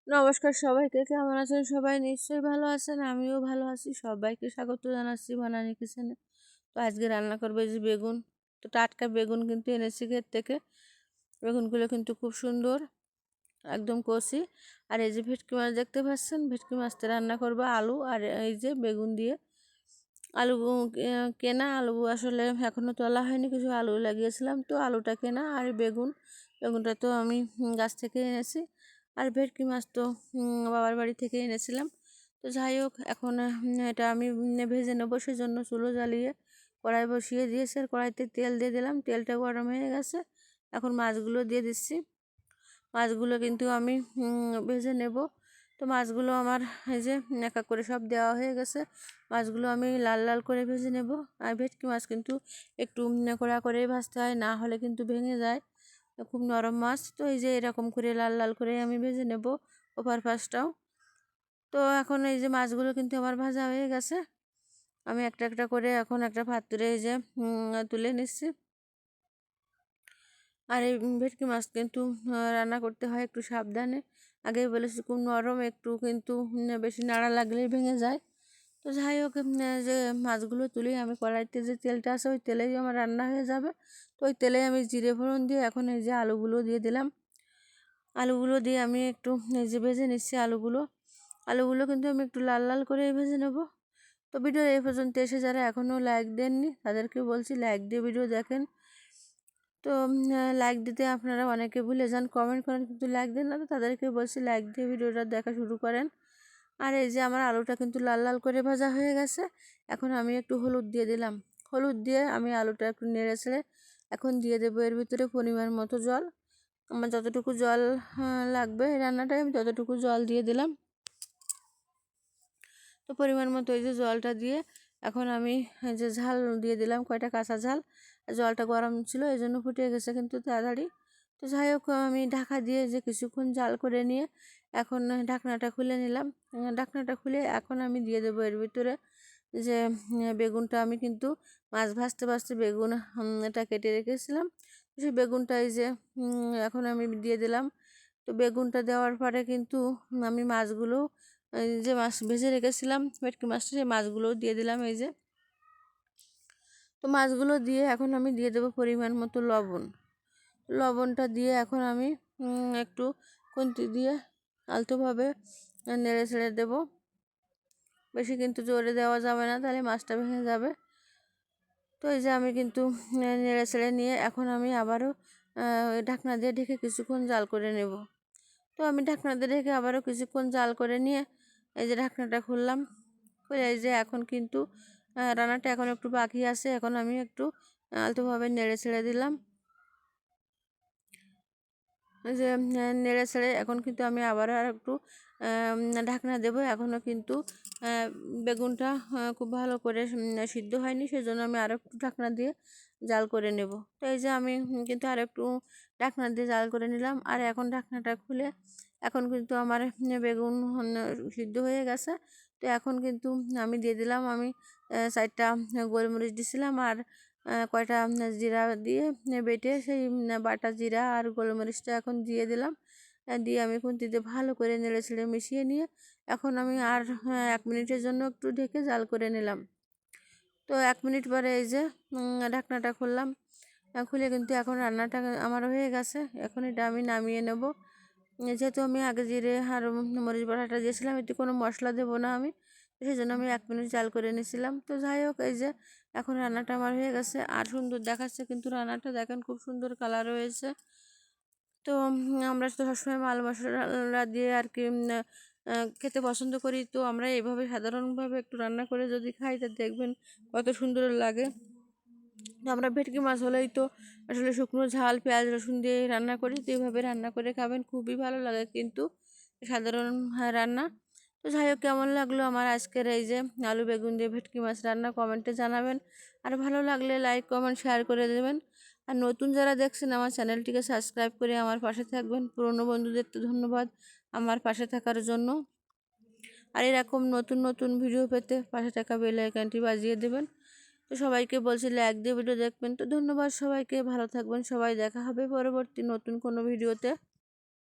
নমস্কার সবাইকে, কেমন আছেন সবাই? নিশ্চয়ই ভালো আছেন, আমিও ভালো আছি। সবাইকে স্বাগত জানাচ্ছি বানানি কিচেনে। তো আজকে রান্না করবো এই যে বেগুন। তো টাটকা বেগুন কিন্তু এনেছি ক্ষেত থেকে। বেগুনগুলো কিন্তু খুব সুন্দর, একদম কষি। আর এই যে ভেটকি মাছ দেখতে পাচ্ছেন, ভেটকি মাছটা রান্না করবো আলু আর এই যে বেগুন দিয়ে। আলু কেনা আলু আসলে এখনও তোলা হয়নি, কিছু আলু লাগিয়েছিলাম, তো আলুটা কেনা। আর বেগুনটা তো আমি গাছ থেকে এনেছি। আর ভেটকি মাছ তো বাবার বাড়ি থেকে এনেছিলাম। তো যাই হোক, এখন এটা আমি ভেজে নেবো, সেজন্য চুলো জ্বালিয়ে কড়াই বসিয়ে দিয়েছি। আর কড়াইতে তেল দিয়ে দিলাম, তেলটা গরম হয়ে গেছে। এখন মাছগুলো দিয়ে দিচ্ছি। মাছগুলো কিন্তু আমি ভেজে নেব। তো মাছগুলো আমার এই যে এক এক করে সব দেওয়া হয়ে গেছে। মাছগুলো আমি লাল লাল করে ভেজে নেব। আর ভেটকি মাছ কিন্তু একটু কড়া করেই ভাজতে হয়, না হলে কিন্তু ভেঙে যায়। খুব নরম মাছ, তো এই যে এরকম করে লাল লাল করে আমি ভেজে নেব ওপার পাশটাও। তো এখন এই যে মাছগুলো কিন্তু আমার ভাজা হয়ে গেছে। আমি একটা একটা করে এখন একটা পাত্রে এই যে তুলে নিচ্ছি। আর এই ভেটকি মাছ কিন্তু রান্না করতে হয় একটু সাবধানে। আগেই বলেছি খুব নরম, একটু কিন্তু বেশি নাড়া লাগলেই ভেঙে যায়। তো যাই হোক, যে মাছগুলো তুলি আমি কড়াইতে, যে তেলটা আছে ওই তেলেই আমার রান্না হয়ে যাবে। তো ওই তেলে আমি জিরে ফোড়ন দিয়ে এখন এই যে আলুগুলো দিয়ে দিলাম। আলুগুলো দিয়ে আমি একটু এই যে ভেজে নিচ্ছি আলুগুলো কিন্তু আমি একটু লাল লাল করে ভেজে নেব। তো ভিডিও এই পর্যন্ত এসে যারা এখনও লাইক দেননি তাদেরকে বলছি লাইক দিয়ে ভিডিও দেখেন। তো লাইক দিতে আপনারা অনেকে ভুলে যান, কমেন্ট করেন কিন্তু লাইক দেন না। তো তাদেরকে বলছি লাইক দিয়ে ভিডিওটা দেখা শুরু করেন। আর এই যে আমার আলুটা কিন্তু লাল লাল করে ভাজা হয়ে গেছে। এখন আমি একটু হলুদ দিয়ে দিলাম। হলুদ দিয়ে আমি আলুটা একটু নেড়ে ছেড়ে এখন দিয়ে দেবো এর ভিতরে পরিমাণ মতো জল। আমার যতটুকু জল লাগবে এই রান্নাটায় আমি ততটুকু জল দিয়ে দিলাম। তো পরিমাণ মতো এই যে জলটা দিয়ে এখন আমি এই যে ঝাল দিয়ে দিলাম, কয়টা কাঁচা ঝাল। জলটা গরম ছিল এই জন্য ফুটে গেছে কিন্তু তাড়াতাড়ি। তো যাই হোক, আমি ঢাকা দিয়ে যে কিছুক্ষণ জাল করে নিয়ে এখন ঢাকনাটা খুলে নিলাম। ঢাকনাটা খুলে এখন আমি দিয়ে দেবো এর ভিতরে যে বেগুনটা। আমি কিন্তু মাছ ভাজতে ভাজতে বেগুন এটা কেটে রেখেছিলাম। সেই বেগুনটা এই যে এখন আমি দিয়ে দিলাম। তো বেগুনটা দেওয়ার পরে কিন্তু আমি মাছগুলো, এই যে মাছ ভেজে রেখেছিলাম ভেটকি মাছটা, সেই মাছগুলোও দিয়ে দিলাম এই যে। তো মাছগুলো দিয়ে এখন আমি দিয়ে দেবো পরিমাণ মতো লবণ। লবণটা দিয়ে এখন আমি একটু খুন্তি দিয়ে আলতোভাবে নেড়ে ছেড়ে দেবো। বেশি কিন্তু জোরে দেওয়া যাবে না, তাহলে মাছটা ভেঙে যাবে। তো এই যে আমি কিন্তু নেড়ে ছেড়ে নিয়ে এখন আমি আবারও ঢাকনা দিয়ে ঢেকে কিছুক্ষণ জাল করে নেব। তো আমি ঢাকনা দিয়ে ঢেকে আবারও কিছুক্ষণ জাল করে নিয়ে এই যে ঢাকনাটা খুললাম। খুলে এই যে এখন কিন্তু রান্নাটা এখন একটু বাকি আছে। এখন আমি একটু আলতোভাবে নেড়ে ছেড়ে দিলাম। এই যে নেড়ে ছেড়ে এখন কিন্তু আমি আবারও আর একটু ঢাকনা দেবো। এখনও কিন্তু বেগুনটা খুব ভালো করে সিদ্ধ হয়নি, সেজন্য আমি আরও একটু ঢাকনা দিয়ে জাল করে নেব। তো এই যে আমি কিন্তু আর একটু ঢাকনা দিয়ে জাল করে নিলাম। আর এখন ঢাকনাটা খুলে এখন কিন্তু আমার বেগুন সিদ্ধ হয়ে গেছে। তো এখন কিন্তু আমি দিয়ে দিলাম, আমি 4টা গোলমরিচ দিছিলাম আর কয়টা জিরা দিয়ে বেটে সেই বাটা জিরা আর গোলমরিচটা এখন দিয়ে দিলাম। দিয়ে আমি খুন্তিতে ভালো করে নেড়ে ছেড়ে মিশিয়ে নিয়ে এখন আমি আর 1 মিনিটের জন্য একটু ঢেকে জাল করে নিলাম। তো 1 মিনিট পরে এই যে ঢাকনাটা খুললাম। খুলে কিন্তু এখন রান্নাটা আমার হয়ে গেছে। এখন এটা আমি নামিয়ে নেব। যেহেতু আমি আগে জিরে আর মরিচ বাটাটা দিয়েছিলাম, এতে কোনো মশলা দেবো না আমি, সেই জন্য আমি 1 মিনিট জাল করে নিয়েছিলাম। তো যাই হোক, এই যে এখন রান্নাটা আমার হয়ে গেছে আর সুন্দর দেখাচ্ছে কিন্তু রান্নাটা, দেখেন খুব সুন্দর কালার হয়েছে। তো আমরা তো সবসময় মাল মশলা দিয়ে আর কি খেতে পছন্দ করি। তো আমরা এইভাবে সাধারণভাবে একটু রান্না করে যদি খাই তা দেখবেন কত সুন্দর লাগে। তো আমরা ভেটকি মাছ হলেই তো আসলে শুকনো ঝাল পেঁয়াজ রসুন দিয়ে রান্না করি। তো এইভাবে রান্না করে খাবেন, খুবই ভালো লাগে কিন্তু সাধারণ রান্না। তো যাই হোক, কেমন লাগলো আমার আজকের এই যে আলু বেগুন দিয়ে ভেটকি মাছ রান্না কমেন্টে জানাবেন। আর ভালো লাগলে লাইক কমেন্ট শেয়ার করে দেবেন। আর নতুন যারা দেখছেন আমার চ্যানেলটিকে সাবস্ক্রাইব করে আমার পাশে থাকবেন। পুরনো বন্ধুদের তো ধন্যবাদ আমার পাশে থাকার জন্য। আর এরকম নতুন নতুন ভিডিও পেতে পাশে থাকা বেল আইকনটি বাজিয়ে দেবেন। তো সবাইকে বলছি লাইক দিয়ে ভিডিও দেখবেন। তো ধন্যবাদ সবাইকে, ভালো থাকবেন সবাই, দেখা হবে পরবর্তী নতুন কোনো ভিডিওতে।